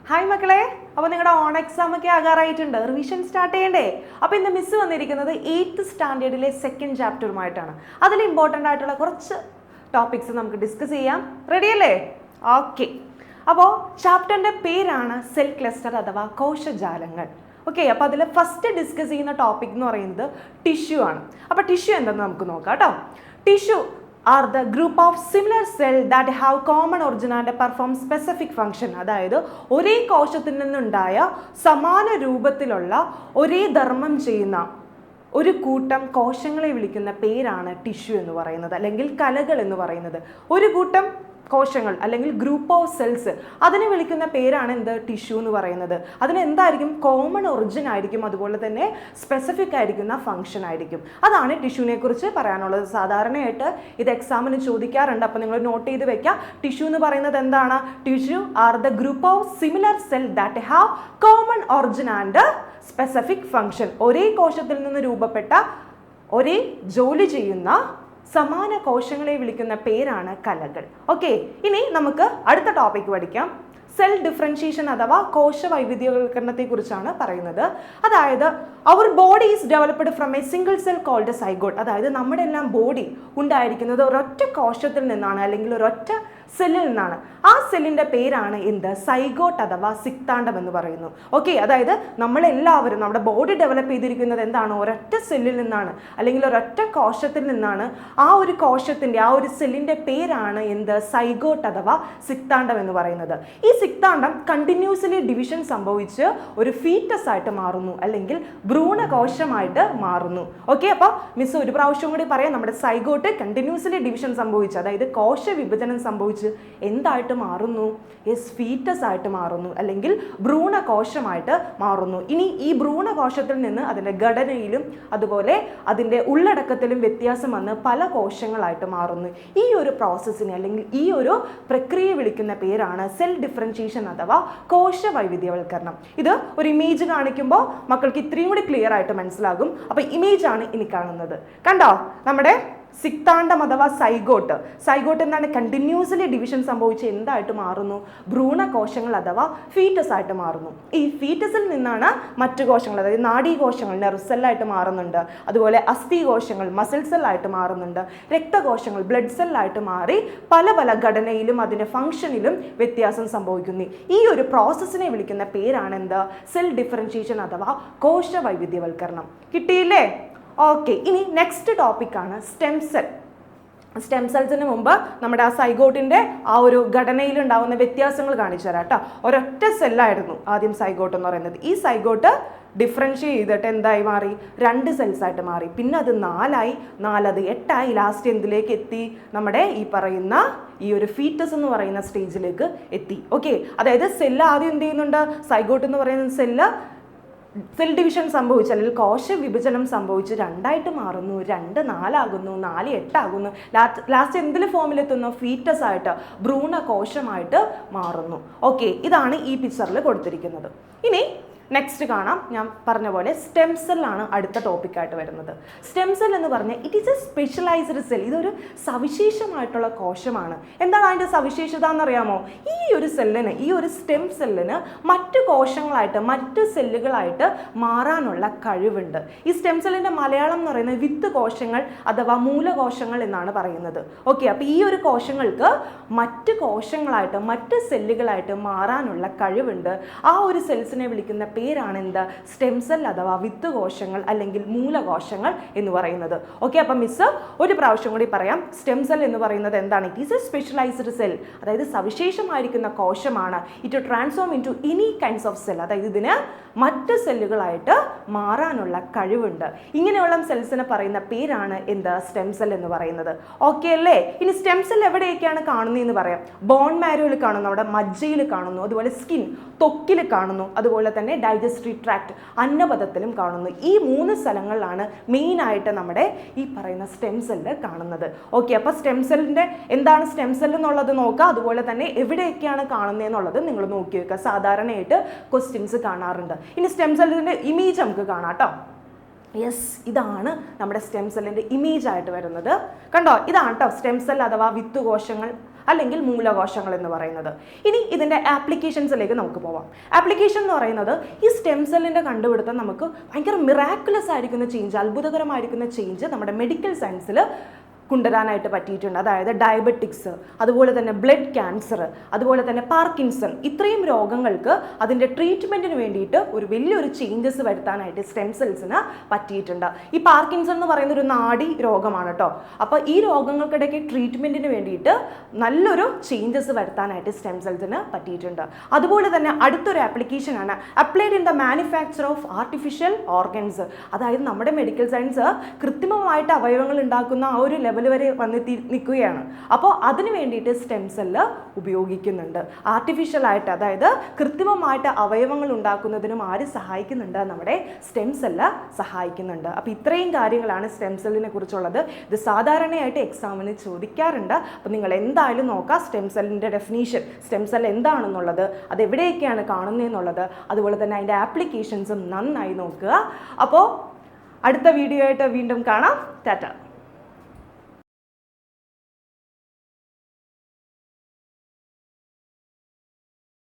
Hi മക്കളെ, അപ്പോൾ നിങ്ങളുടെ ഓൺ എക്സാം ഒക്കെ ആകാറായിട്ടുണ്ട്. റിവിഷൻ സ്റ്റാർട്ട് ചെയ്യണ്ടേ? അപ്പോൾ ഇന്ന് മിസ് വന്നിരിക്കുന്നത് 8th സ്റ്റാൻഡേർഡിലെ സെക്കൻഡ് ചാപ്റ്ററുമായിട്ടാണ്. അതിൽ ഇമ്പോർട്ടൻ്റ് ആയിട്ടുള്ള കുറച്ച് ടോപ്പിക്സ് നമുക്ക് ഡിസ്കസ് ചെയ്യാം. റെഡി അല്ലേ? ഓക്കെ. അപ്പോൾ ചാപ്റ്ററിൻ്റെ പേരാണ് സെൽ ക്ലസ്റ്റർ അഥവാ കോശജാലങ്ങൾ. ഓക്കെ, അപ്പോൾ അതിൽ ഫസ്റ്റ് ഡിസ്കസ് ചെയ്യുന്ന ടോപ്പിക് എന്ന് പറയുന്നത് ടിഷ്യൂ ആണ്. അപ്പോൾ ടിഷ്യൂ എന്താണെന്ന് നമുക്ക് നോക്കാം കേട്ടോ. Tissue are the group of similar cells that have common origin and perform specific function. അതായത് ഒരേ കോശത്തിൽ നിന്നുണ്ടായ സമാന രൂപത്തിലുള്ള ഒരേ ധർമ്മം ചെയ്യുന്ന ഒരു കൂട്ടം കോശങ്ങളെ വിളിക്കുന്ന പേരാണ് ടിഷ്യൂ എന്ന് പറയുന്നത്, അല്ലെങ്കിൽ കലകൾ എന്ന് പറയുന്നത്. ഒരു കൂട്ടം കോശങ്ങൾ അല്ലെങ്കിൽ ഗ്രൂപ്പ് ഓഫ് സെൽസ്, അതിനെ വിളിക്കുന്ന പേരാണ് എന്ത്? ടിഷ്യൂ എന്ന് പറയുന്നത്. അതിന് എന്തായിരിക്കും? കോമൺ ഒറിജിൻ ആയിരിക്കും, അതുപോലെ തന്നെ സ്പെസിഫിക് ആയിരിക്കുന്ന ഫംഗ്ഷൻ ആയിരിക്കും. അതാണ് ടിഷ്യൂവിനെ കുറിച്ച് പറയാനുള്ളത്. സാധാരണയായിട്ട് ഇത് എക്സാമിന് ചോദിക്കാറുണ്ട്, അപ്പോൾ നിങ്ങൾ നോട്ട് ചെയ്ത് വെക്കുക. ടിഷ്യൂ എന്ന് പറയുന്നത് എന്താണ്? Tissue are the group of similar cell that have common origin and specific function. ഒരേ കോശത്തിൽ നിന്ന് രൂപപ്പെട്ട ഒരേ ജോലി ചെയ്യുന്ന സമാന കോശങ്ങളെ വിളിക്കുന്ന പേരാണ് കലകൾ. ഓക്കെ, ഇനി നമുക്ക് അടുത്ത ടോപ്പിക് പഠിക്കാം. സെൽ ഡിഫറൻഷിയേഷൻ അഥവാ കോശ വൈവിധ്യവൽക്കരണത്തെ കുറിച്ചാണ് പറയുന്നത്. അതായത് അവർ body is developed from a single cell called zygote. അതായത് നമ്മുടെ എല്ലാം ബോഡി ഉണ്ടായിരിക്കുന്നത് ഒരൊറ്റ കോശത്തിൽ നിന്നാണ്, അല്ലെങ്കിൽ ഒരൊറ്റ സെല്ലിൽ നിന്നാണ്. ആ സെല്ലിൻ്റെ പേരാണ് എന്ത്? സൈഗോട്ട് അഥവാ സിക്താണ്ഡം എന്ന് പറയുന്നു. ഓക്കെ, അതായത് നമ്മളെല്ലാവരും നമ്മുടെ ബോഡി ഡെവലപ്പ് ചെയ്തിരിക്കുന്നത് എന്താണ്? ഒരൊറ്റ സെല്ലിൽ നിന്നാണ്, അല്ലെങ്കിൽ ഒരൊറ്റ കോശത്തിൽ നിന്നാണ്. ആ ഒരു കോശത്തിൻ്റെ ആ ഒരു സെല്ലിൻ്റെ പേരാണ് എന്ത്? സൈഗോട്ട് അഥവാ സിക്താണ്ഡം എന്ന് പറയുന്നത്. ഈ സിക്താണ്ഡം കണ്ടിന്യൂസ്ലി ഡിവിഷൻ സംഭവിച്ച് ഒരു ഫീറ്റസ് ആയിട്ട് മാറുന്നു, അല്ലെങ്കിൽ ഭ്രൂണകോശമായിട്ട് മാറുന്നു. ഓക്കെ, അപ്പോൾ മിസ് ഒരു പ്രാവശ്യം കൂടി പറയാം. നമ്മുടെ സൈഗോട്ട് കണ്ടിന്യൂസ്ലി ഡിവിഷൻ സംഭവിച്ച്, അതായത് കോശ വിഭജനം സംഭവിച്ച് എന്തായിട്ട് മാറുന്നു? യെസ്, ഫീറ്റസ് ആയിട്ട് മാറുന്നു, അല്ലെങ്കിൽ ഭ്രൂണകോശമായിട്ട് മാറുന്നു. ഇനി ഈ ഭ്രൂണകോശത്തിൽ നിന്ന് അതിൻ്റെ ഘടനയിലും അതുപോലെ അതിൻ്റെ ഉള്ളടക്കത്തിലും വ്യത്യാസം വന്ന് പല കോശങ്ങളായിട്ട് മാറുന്നു. ഈ ഒരു പ്രോസസ്സിനെ അല്ലെങ്കിൽ ഈ ഒരു പ്രക്രിയയെ വിളിക്കുന്ന പേരാണ് സെൽ ഡിഫറൻഷിയേഷൻ അഥവാ കോശ വൈവിധ്യവൽക്കരണം. ഇത് ഒരു ഇമേജ് കാണിക്കുമ്പോൾ മക്കൾക്ക് ഇത്രയും കൂടി ക്ലിയർ ആയിട്ട് മനസ്സിലാകും. അപ്പോൾ ഇമേജ് ആണ് ഇനി കാണുന്നത്. കണ്ടോ? നമ്മുടെ സിക്താണ്ഡം അഥവാ സൈഗോട്ട്. സൈഗോട്ട് എന്താണ്? കണ്ടിന്യൂസ്ലി ഡിവിഷൻ സംഭവിച്ച് എന്തായിട്ട് മാറുന്നു? ഭ്രൂണകോശങ്ങൾ അഥവാ ഫീറ്റസ് ആയിട്ട് മാറുന്നു. ഈ ഫീറ്റസിൽ നിന്നാണ് മറ്റു കോശങ്ങൾ, അതായത് നാഡീകോശങ്ങൾ നെർവ് സെല്ലായിട്ട് മാറുന്നുണ്ട്, അതുപോലെ അസ്ഥികോശങ്ങൾ മസിൽ സെല്ലായിട്ട് മാറുന്നുണ്ട്, രക്തകോശങ്ങൾ ബ്ലഡ് സെല്ലായിട്ട് മാറി പല പല ഘടനയിലും അതിൻ്റെ ഫംഗ്ഷനിലും വ്യത്യാസം സംഭവിക്കുന്നു. ഈ ഒരു പ്രോസസ്സിനെ വിളിക്കുന്ന പേരാണ് എന്താ? സെൽ ഡിഫറൻഷിയേഷൻ അഥവാ കോശ വൈവിധ്യവൽക്കരണം. കിട്ടിയില്ലേ? ഓക്കെ, ഇനി നെക്സ്റ്റ് ടോപ്പിക്കാണ് സ്റ്റെം സെൽ. സ്റ്റെം സെൽസിന് മുമ്പ് നമ്മുടെ ആ സൈഗോട്ടിൻ്റെ ആ ഒരു ഘടനയിൽ ഉണ്ടാകുന്ന വ്യത്യാസങ്ങൾ കാണിച്ചു തരാം കേട്ടോ. ഒരൊറ്റ സെല്ലായിരുന്നു ആദ്യം സൈഗോട്ട് എന്ന് പറയുന്നത്. ഈ സൈഗോട്ട് ഡിഫറൻഷിയേറ്റ് ചെയ്തിട്ട് എന്തായി മാറി? 2 സെൽസായിട്ട് മാറി. പിന്നെ അത് 4ആയി, 4 അത് 8ആയി, ലാസ്റ്റ് എന്തിലേക്ക് എത്തി? നമ്മുടെ ഈ പറയുന്ന ഈ ഒരു ഫീറ്റസ് എന്ന് പറയുന്ന സ്റ്റേജിലേക്ക് എത്തി. ഓക്കെ, അതായത് സെല്ല് ആദ്യം എന്ത് ചെയ്യുന്നുണ്ട്? സൈഗോട്ട് എന്ന് പറയുന്ന സെല്ല് സെൽ ഡിവിഷൻ സംഭവിച്ച്, അല്ലെങ്കിൽ കോശ വിഭജനം സംഭവിച്ച് 2ആയിട്ട് മാറുന്നു, 2 4 ആകുന്നു, 4 8 ആകുന്നു, ലാസ്റ്റ് എന്തിൽ ഫോമിലെത്തുന്നു? ഫീറ്റസ് ആയിട്ട്, ഭ്രൂണകോശമായിട്ട് മാറുന്നു. ഓക്കെ, ഇതാണ് ഈ പിക്ചറിൽ കൊടുത്തിരിക്കുന്നത്. ഇനി നെക്സ്റ്റ് കാണാം. ഞാൻ പറഞ്ഞ പോലെ സ്റ്റെം സെല്ലാണ് അടുത്ത ടോപ്പിക്കായിട്ട് വരുന്നത്. സ്റ്റെം സെൽ എന്ന് പറഞ്ഞാൽ it is a specialised cell. ഇതൊരു സവിശേഷമായിട്ടുള്ള കോശമാണ്. എന്താണ് അതിൻ്റെ സവിശേഷത എന്നറിയാമോ? ഈ ഒരു സെല്ലിന്, ഈ ഒരു സ്റ്റെം സെല്ലിന് മറ്റു കോശങ്ങളായിട്ട്, മറ്റ് സെല്ലുകളായിട്ട് മാറാനുള്ള കഴിവുണ്ട്. ഈ സ്റ്റെം സെല്ലിൻ്റെ മലയാളം എന്ന് പറയുന്നത് വിത്ത് കോശങ്ങൾ അഥവാ മൂലകോശങ്ങൾ എന്നാണ് പറയുന്നത്. ഓക്കെ, അപ്പോൾ ഈ ഒരു കോശങ്ങൾക്ക് മറ്റ് കോശങ്ങളായിട്ട്, മറ്റ് സെല്ലുകളായിട്ട് മാറാനുള്ള കഴിവുണ്ട്. ആ ഒരു സെൽസിനെ വിളിക്കുന്ന പേരാണ് എന്താ? സ്റ്റെം സെൽ അഥവാ വിത്ത് കോശങ്ങൾ അല്ലെങ്കിൽ മൂലകോശങ്ങൾ എന്ന് പറയുന്നത്. ഓക്കെ, അപ്പം മിസ് ഒരു പ്രാവശ്യം കൂടി പറയാം. സ്റ്റെം സെൽ എന്ന് പറയുന്നത് എന്താണ്? It is a specialised cell. അതായത് സവിശേഷമായിരിക്കുന്ന കോശമാണ്. It transform into any kinds of cell. അതായത് ഇതിന് മറ്റ് സെല്ലുകളായിട്ട് മാറാനുള്ള കഴിവുണ്ട്. ഇങ്ങനെയുള്ള സെൽസിനെ പറയുന്ന പേരാണ് എന്താ? സ്റ്റെം സെൽ എന്ന് പറയുന്നത്. ഓക്കെ അല്ലേ? ഇനി സ്റ്റെം സെൽ എവിടെയൊക്കെയാണ് കാണുന്നതെന്ന് പറയാം. ബോൺ മാരോയിൽ കാണുന്നു, നമ്മുടെ മജ്ജയിൽ കാണുന്നു, അതുപോലെ സ്കിൻ ത്വക്കിൽ കാണുന്നു, അതുപോലെ തന്നെ ഡൈജസ്റ്ററി ട്രാക്ട് അന്നപഥത്തിലും കാണുന്നു. ഈ 3 സ്ഥലങ്ങളിലാണ് മെയിനായിട്ട് നമ്മുടെ ഈ പറയുന്ന സ്റ്റെം സെല്ല് കാണുന്നത്. ഓക്കെ, അപ്പോൾ സ്റ്റെം സെല്ലിൻ്റെ എന്താണ് സ്റ്റെം സെൽ എന്നുള്ളത് നോക്കുക, അതുപോലെ തന്നെ എവിടെയൊക്കെയാണ് കാണുന്നതെന്നുള്ളത് നിങ്ങൾ നോക്കി വെക്കുക. സാധാരണയായിട്ട് ക്വസ്റ്റ്യൻസ് കാണാറുണ്ട്. ഇനി സ്റ്റെം സെല്ലിൻ്റെ ഇമേജ് നമുക്ക് കാണാം കേട്ടോ. യെസ്, ഇതാണ് നമ്മുടെ സ്റ്റെം സെല്ലിൻ്റെ ഇമേജ് ആയിട്ട് വരുന്നത്. കണ്ടോ? ഇതാണ് കേട്ടോ സ്റ്റെം സെൽ അഥവാ വിത്തുകോശങ്ങൾ അല്ലെങ്കിൽ മൂലകോശങ്ങൾ എന്ന് പറയുന്നത്. ഇനി ഇതിൻ്റെ ആപ്ലിക്കേഷൻസിലേക്ക് നമുക്ക് പോവാം. ആപ്ലിക്കേഷൻ എന്ന് പറയുന്നത് ഈ സ്റ്റെം സെല്ലിൻ്റെ കണ്ടുപിടുത്തം നമുക്ക് ഭയങ്കര മിറാക്കുലസ് ആയിരിക്കുന്ന ചേഞ്ച്, അത്ഭുതകരമായിരിക്കുന്ന ചേഞ്ച് നമ്മുടെ മെഡിക്കൽ സയൻസിൽ കൊണ്ടുവരാനായിട്ട് പറ്റിയിട്ടുണ്ട്. അതായത് ഡയബറ്റിക്സ്, അതുപോലെ തന്നെ ബ്ലഡ് ക്യാൻസർ, അതുപോലെ തന്നെ പാർക്കിൻസൺ, ഇത്രയും രോഗങ്ങൾക്ക് അതിൻ്റെ ട്രീറ്റ്മെൻറ്റിന് വേണ്ടിയിട്ട് ഒരു വലിയൊരു ചേഞ്ചസ് വരുത്താനായിട്ട് സ്റ്റെം സെൽസിന് പറ്റിയിട്ടുണ്ട്. ഈ പാർക്കിൻസൺ എന്ന് പറയുന്ന ഒരു നാഡി രോഗമാണ് കേട്ടോ. അപ്പോൾ ഈ രോഗങ്ങൾക്കിടയ്ക്ക് ട്രീറ്റ്മെൻറ്റിന് വേണ്ടിയിട്ട് നല്ലൊരു ചേഞ്ചസ് വരുത്താനായിട്ട് സ്റ്റെം സെൽസിന് പറ്റിയിട്ടുണ്ട്. അതുപോലെ തന്നെ അടുത്തൊരു ആപ്ലിക്കേഷനാണ് applied in the manufacture of artificial organs. അതായത് നമ്മുടെ മെഡിക്കൽ സയൻസ് കൃത്രിമമായിട്ട് അവയവങ്ങൾ ഉണ്ടാക്കുന്ന ആ ഒരു ലെവൽ വരെ വന്നെത്തി നിൽക്കുകയാണ്. അപ്പോൾ അതിന് വേണ്ടിയിട്ട് സ്റ്റെം സെല്ല് ഉപയോഗിക്കുന്നുണ്ട്. ആർട്ടിഫിഷ്യലായിട്ട്, അതായത് കൃത്രിമമായിട്ട് അവയവങ്ങൾ ഉണ്ടാക്കുന്നതിനും ആര് സഹായിക്കുന്നുണ്ട്? നമ്മുടെ സ്റ്റെം സെല്ല് സഹായിക്കുന്നുണ്ട്. അപ്പോൾ ഇത്രയും കാര്യങ്ങളാണ് സ്റ്റെം സെല്ലിനെ കുറിച്ചുള്ളത്. ഇത് സാധാരണയായിട്ട് എക്സാമിന് ചോദിക്കാറുണ്ട്. അപ്പോൾ നിങ്ങൾ എന്തായാലും നോക്കുക സ്റ്റെം സെല്ലിൻ്റെ ഡെഫിനീഷൻ, സ്റ്റെം സെൽ എന്താണെന്നുള്ളത്, അത് എവിടെയൊക്കെയാണ് കാണുന്നതെന്നുള്ളത്, അതുപോലെ തന്നെ അതിൻ്റെ ആപ്ലിക്കേഷൻസും നന്നായി നോക്കുക. അപ്പോൾ അടുത്ത വീഡിയോ ആയിട്ട് വീണ്ടും കാണാം. ടാറ്റ.